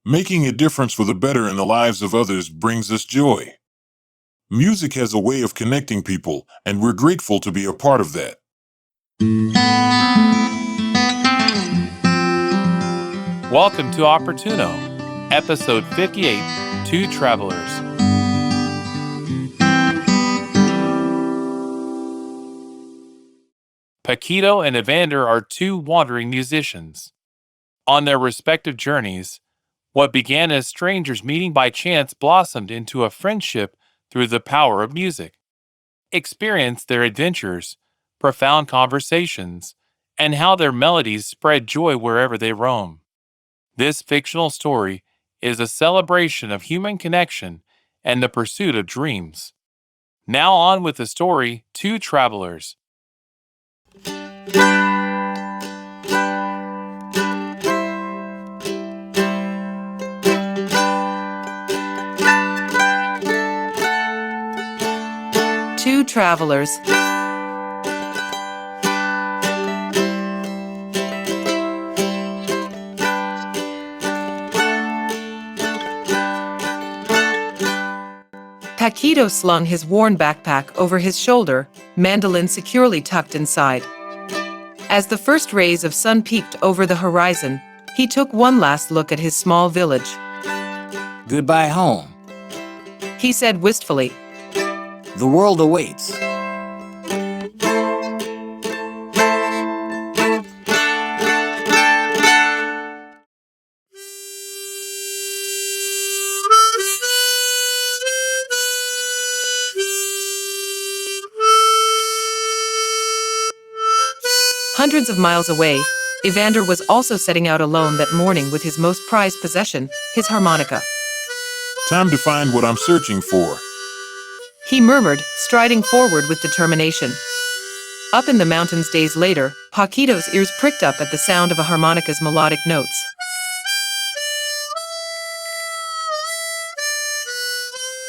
Making a difference for the better in the lives of others brings us joy. Music has a way of connecting people, and we're grateful to be a part of that. Welcome to Opportuno, episode 58, Two Travelers. Paquito and Evander are two wandering musicians. On their respective journeys, what began as strangers meeting by chance blossomed into a friendship through the power of music. Experience their adventures, profound conversations, and how their melodies spread joy wherever they roam. This fictional story is a celebration of human connection and the pursuit of dreams. Now on with the story, Two Travelers. Two travelers. Paquito slung his worn backpack over his shoulder, mandolin securely tucked inside. As the first rays of sun peeked over the horizon, he took one last look at his small village. Goodbye home. He said wistfully. The world awaits. Hundreds of miles away, Evander was also setting out alone that morning with his most prized possession, his harmonica. Time to find what I'm searching for. He murmured, striding forward with determination. Up in the mountains days later, Paquito's ears pricked up at the sound of a harmonica's melodic notes.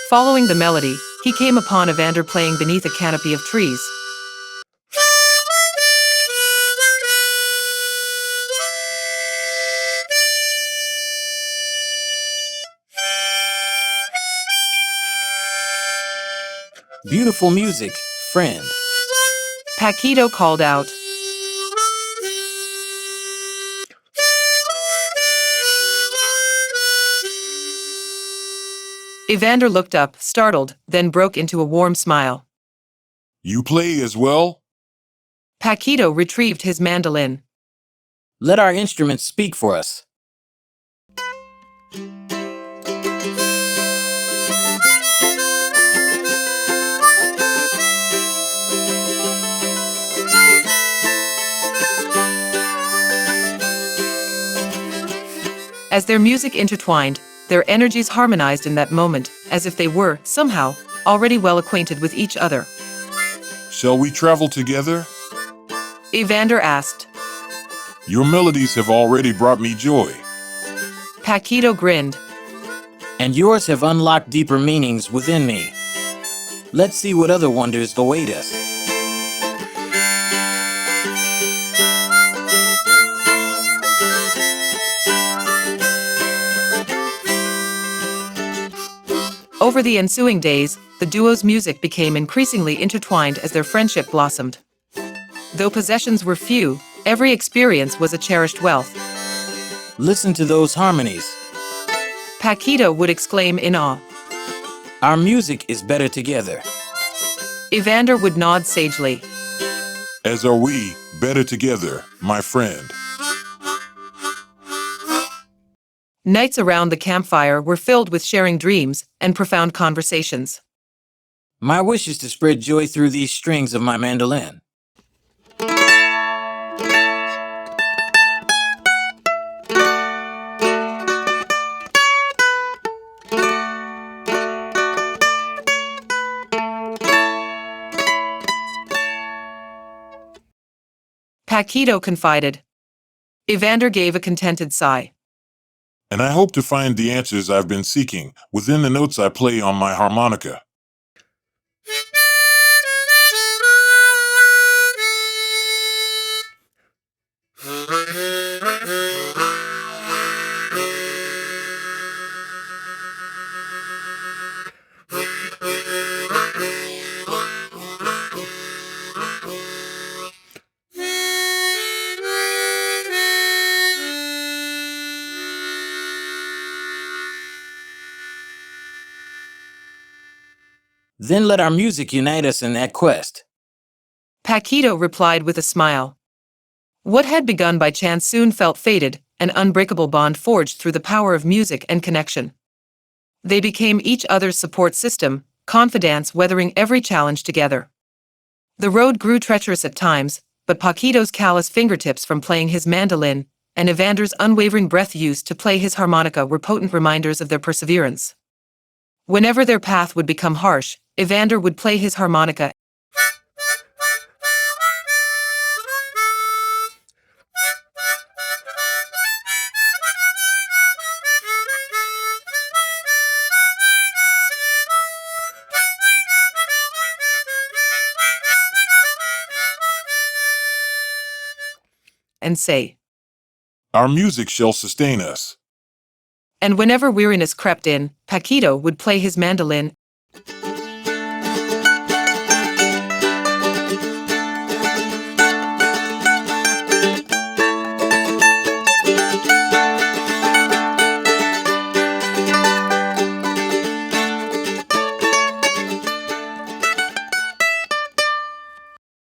Following the melody, he came upon Evander playing beneath a canopy of trees. Beautiful music, friend. Paquito called out. Evander looked up, startled, then broke into a warm smile. You play as well? Paquito retrieved his mandolin. Let our instruments speak for us. As their music intertwined, their energies harmonized in that moment, as if they were, somehow, already well acquainted with each other. Shall we travel together? Evander asked. Your melodies have already brought me joy. Paquito grinned. And yours have unlocked deeper meanings within me. Let's see what other wonders await us. Over the ensuing days, the duo's music became increasingly intertwined as their friendship blossomed. Though possessions were few, every experience was a cherished wealth. Listen to those harmonies. Paquito would exclaim in awe. Our music is better together. Evander would nod sagely. As are we, better together, my friend. Nights around the campfire were filled with sharing dreams and profound conversations. My wish is to spread joy through these strings of my mandolin. Paquito confided. Evander gave a contented sigh. And I hope to find the answers I've been seeking within the notes I play on my harmonica. Then let our music unite us in that quest. Paquito replied with a smile. What had begun by chance soon felt fated, an unbreakable bond forged through the power of music and connection. They became each other's support system, confidants weathering every challenge together. The road grew treacherous at times, but Paquito's callous fingertips from playing his mandolin, and Evander's unwavering breath used to play his harmonica were potent reminders of their perseverance. Whenever their path would become harsh, Evander would play his harmonica and say, Our music shall sustain us. and whenever weariness crept in, Paquito would play his mandolin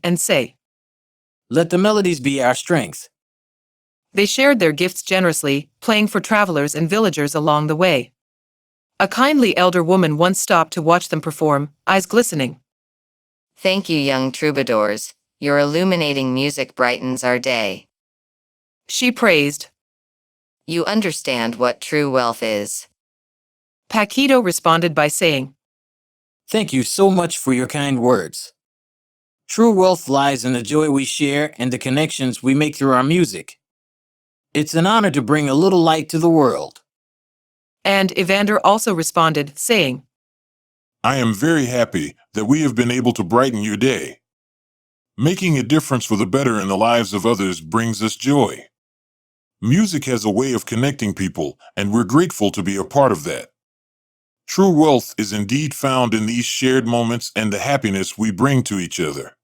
and say. Let the melodies be our strength. They shared their gifts generously, playing for travelers and villagers along the way. A kindly elder woman once stopped to watch them perform, eyes glistening. Thank you, young troubadours. Your illuminating music brightens our day. She praised. You understand what true wealth is. Paquito responded by saying, Thank you so much for your kind words. True wealth lies in the joy we share and the connections we make through our music. It's an honor to bring a little light to the world. and Evander also responded, saying, I am very happy that we have been able to brighten your day. Making a difference for the better in the lives of others brings us joy. Music has a way of connecting people, and we're grateful to be a part of that. True wealth is indeed found in these shared moments and the happiness we bring to each other.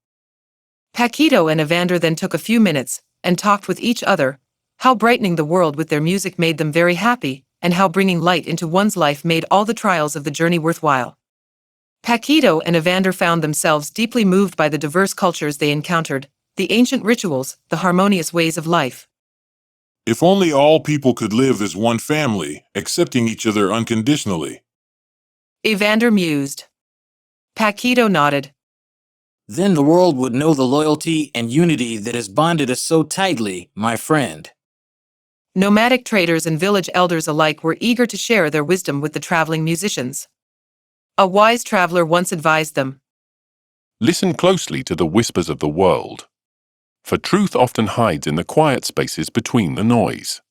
Paquito and Evander then took a few minutes and talked with each other, how brightening the world with their music made them very happy, and how bringing light into one's life made all the trials of the journey worthwhile. Paquito and Evander found themselves deeply moved by the diverse cultures they encountered, the ancient rituals, the harmonious ways of life. If only all people could live as one family, accepting each other unconditionally. Evander mused. Paquito nodded. Then the world would know the loyalty and unity that has bonded us so tightly, my friend. Nomadic traders and village elders alike were eager to share their wisdom with the traveling musicians. A wise traveler once advised them, Listen closely to the whispers of the world, for truth often hides in the quiet spaces between the noise.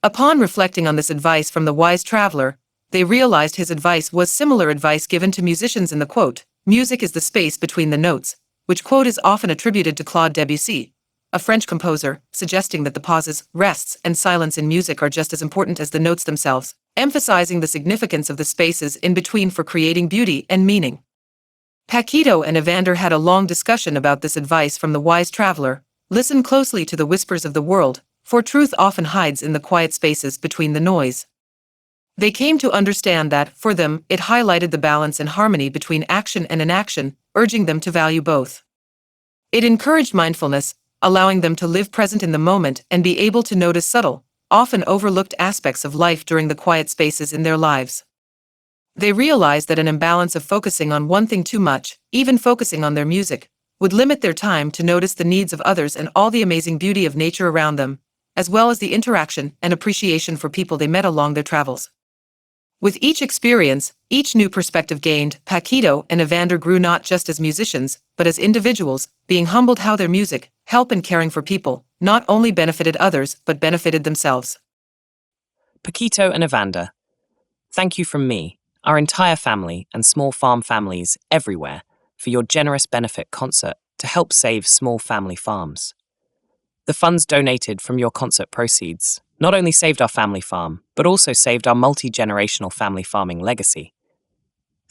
Upon reflecting on this advice from the wise traveler, they realized his advice was similar advice given to musicians in the quote, music is the space between the notes, which quote is often attributed to Claude Debussy, a French composer, suggesting that the pauses, rests, and silence in music are just as important as the notes themselves, emphasizing the significance of the spaces in between for creating beauty and meaning. Paquito and Evander had a long discussion about this advice from the wise traveler. Listen closely to the whispers of the world, for truth often hides in the quiet spaces between the noise. They came to understand that, for them, it highlighted the balance and harmony between action and inaction, urging them to value both. It encouraged mindfulness, allowing them to live present in the moment and be able to notice subtle, often overlooked aspects of life during the quiet spaces in their lives. They realized that an imbalance of focusing on one thing too much, even focusing on their music, would limit their time to notice the needs of others and all the amazing beauty of nature around them, as well as the interaction and appreciation for people they met along their travels. With each experience, each new perspective gained, Paquito and Evander grew not just as musicians, but as individuals, being humbled how their music, help and caring for people, not only benefited others, but benefited themselves. Paquito and Evander, thank you from me, our entire family and small farm families everywhere, for your generous benefit concert to help save small family farms. The funds donated from your concert proceeds not only saved our family farm, but also saved our multi-generational family farming legacy.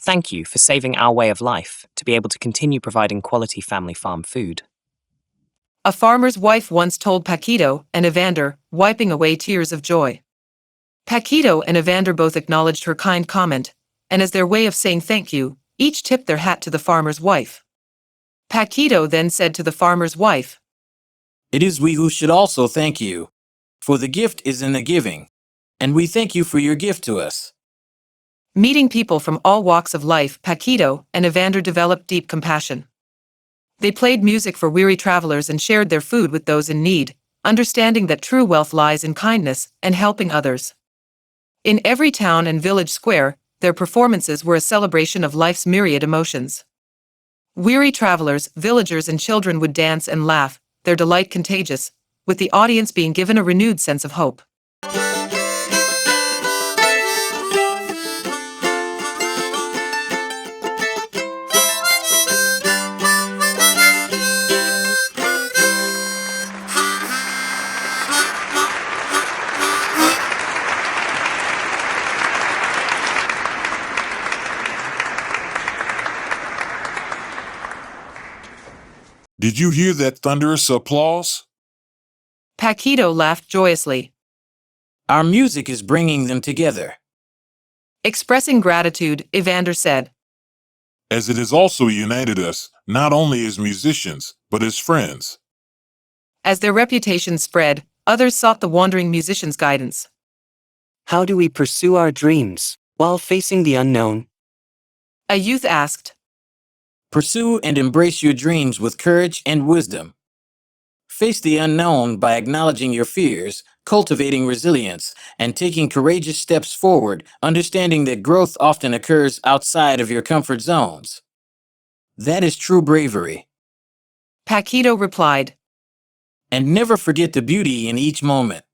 Thank you for saving our way of life to be able to continue providing quality family farm food. A farmer's wife once told Paquito and Evander, wiping away tears of joy. Paquito and Evander both acknowledged her kind comment, and as their way of saying thank you, Each tipped their hat to the farmer's wife. Paquito then said to the farmer's wife, "It is we who should also thank you, for the gift is in the giving, and we thank you for your gift to us." Meeting people from all walks of life, Paquito and Evander developed deep compassion. They played music for weary travelers and shared their food with those in need, understanding that true wealth lies in kindness and helping others. In every town and village square, their performances were a celebration of life's myriad emotions. Weary travelers, villagers, and children would dance and laugh, their delight contagious, with the audience being given a renewed sense of hope. Did you hear that thunderous applause? Paquito laughed joyously. Our music is bringing them together. Expressing gratitude, Evander said, As it has also united us, not only as musicians, but as friends. As their reputation spread, others sought the wandering musician's guidance. How do we pursue our dreams while facing the unknown? A youth asked. Pursue and embrace your dreams with courage and wisdom. Face the unknown by acknowledging your fears, cultivating resilience, and taking courageous steps forward, understanding that growth often occurs outside of your comfort zones. That is true bravery. Paquito replied. And never forget the beauty in each moment.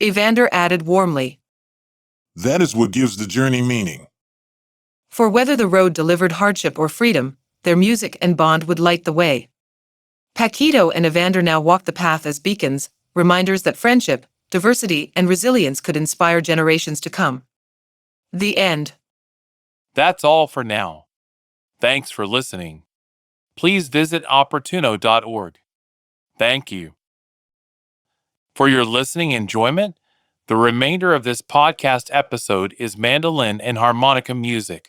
Evander added warmly. That is what gives the journey meaning. For whether the road delivered hardship or freedom, their music and bond would light the way. Paquito and Evander now walk the path as beacons, reminders that friendship, diversity, and resilience could inspire generations to come. The end. That's all for now. Thanks for listening. Please visit opportuno.org. Thank you. For your listening enjoyment, the remainder of this podcast episode is mandolin and harmonica music.